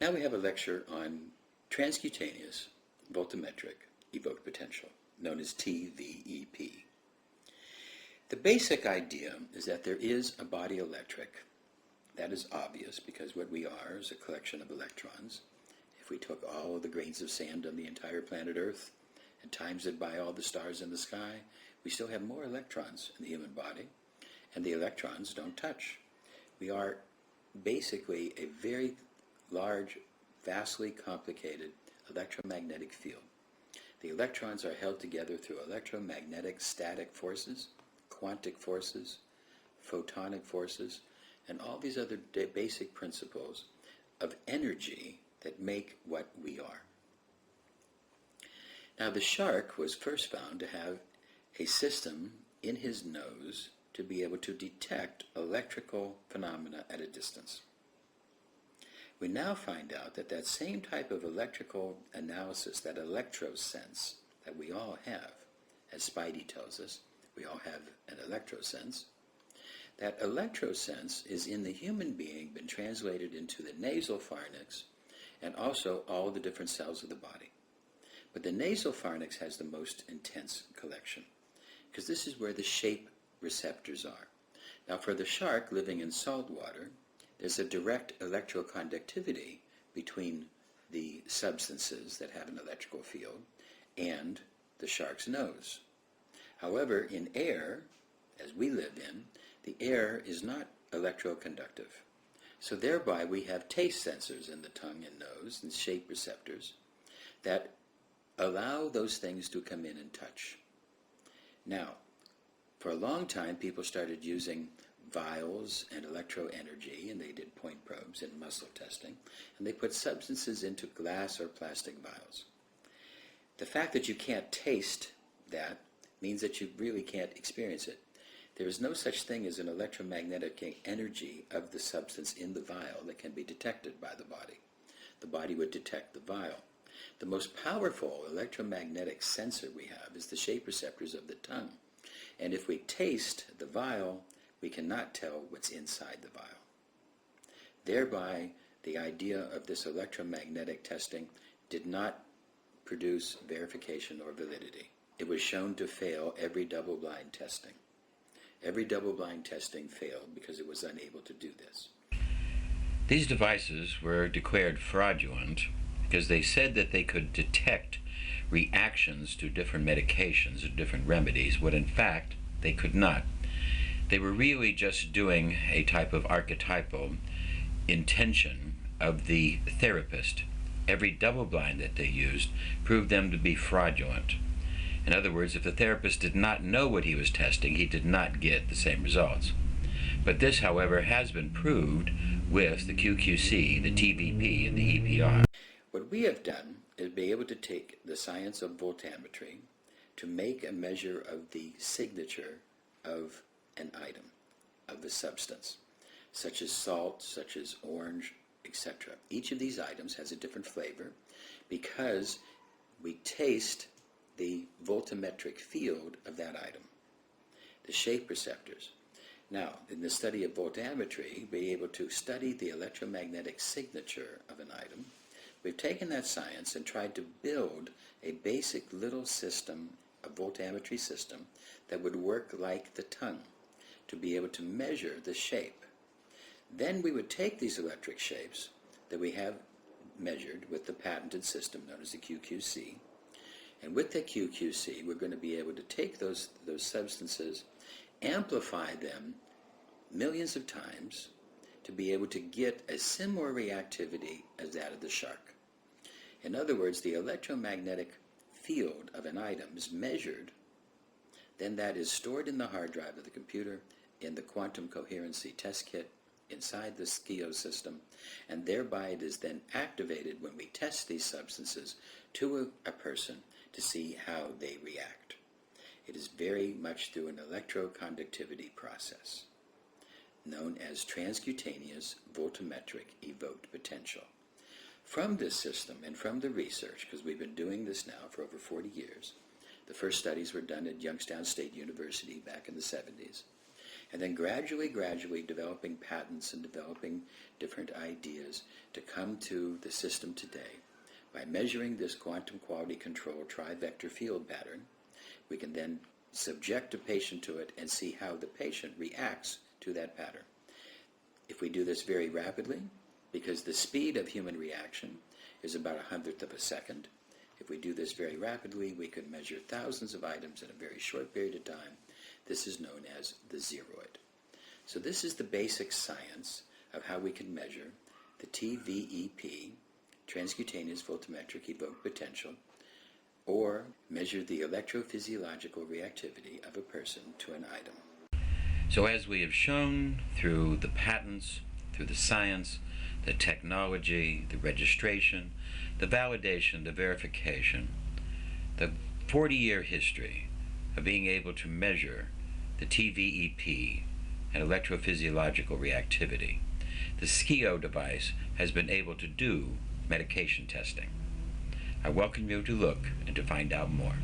Now we have a lecture on transcutaneous voltammetric evoked potential, known as TVEP. The basic idea is that there is a body electric. That is obvious because what we are is a collection of electrons. If we took all of the grains of sand on the entire planet Earth and times it by all the stars in the sky, we still have more electrons in the human body, and the electrons don't touch. We are basically a very large, vastly complicated electromagnetic field. The electrons are held together through electromagnetic static forces, quantic forces, photonic forces, and all these other basic principles of energy that make what we are. Now, the shark was first found to have a system in his nose to be able to detect electrical phenomena at a distance. We now find out that that same type of electrical analysis, that electrosense that we all have, as Spidey tells us, we all have an electrosense. That electrosense is in the human being been translated into the nasal pharynx and also all the different cells of the body. But the nasal pharynx has the most intense collection because this is where the shape receptors are. Now, for the shark living in salt water, there's a direct electroconductivity between the substances that have an electrical field and the shark's nose. However, in air, as we live in, the air is not electroconductive. So thereby we have taste sensors in the tongue and nose and shape receptors that allow those things to come in and touch. Now, for a long time people started using vials and electroenergy, and they did point probes and muscle testing, and they put substances into glass or plastic vials. The fact that you can't taste that means that you really can't experience it. There is no such thing as an electromagnetic energy of the substance in the vial that can be detected by the body. The body would detect the vial. The most powerful electromagnetic sensor we have is the shape receptors of the tongue. And if we taste the vial, we cannot tell what's inside the vial. Thereby, the idea of this electromagnetic testing did not produce verification or validity. It was shown to fail every double-blind testing. Every double-blind testing failed because it was unable to do this. These devices were declared fraudulent because they said that they could detect reactions to different medications or different remedies, when in fact they could not. They were really just doing a type of archetypal intention of the therapist. Every double-blind that they used proved them to be fraudulent. In other words, if the therapist did not know what he was testing, he did not get the same results. But this, however, has been proved with the QQC, the TVP, and the EPR. What we have done is be able to take the science of voltammetry to make a measure of the signature of an item, of the substance, such as salt, such as orange, etc. Each of these items has a different flavor because we taste the voltammetric field of that item, the shape receptors. Now, in the study of voltammetry, we're able to study the electromagnetic signature of an item. We've taken that science and tried to build a basic little system, a voltammetry system, that would work like the tongue, to be able to measure the shape. Then we would take these electric shapes that we have measured with the patented system known as the QQC, and with the QQC we're going to be able to take those substances, amplify them millions of times to be able to get a similar reactivity as that of the shark. In other words, the electromagnetic field of an item is measured, then that is stored in the hard drive of the computer, in the quantum coherency test kit, inside the SCIO system, and thereby it is then activated when we test these substances to a person to see how they react. It is very much through an electroconductivity process known as transcutaneous voltammetric evoked potential. From this system and from the research, because we've been doing this now for over 40 years, the first studies were done at Youngstown State University back in the 70s, And then gradually developing patents and developing different ideas to come to the system today. By measuring this quantum quality control tri-vector field pattern, we can then subject a patient to it and see how the patient reacts to that pattern. If we do this very rapidly, because the speed of human reaction is about 1/100th of a second, if we do this very rapidly, we could measure thousands of items in a very short period of time. This is known as the zeroid. So this is the basic science of how we can measure the TVEP, Transcutaneous Voltammetric Evoked Potential, or measure the electrophysiological reactivity of a person to an item. So as we have shown through the patents, through the science, the technology, the registration, the validation, the verification, the 40-year history of being able to measure the TVEP and electrophysiological reactivity, the SCIO device has been able to do medication testing. I welcome you to look and to find out more.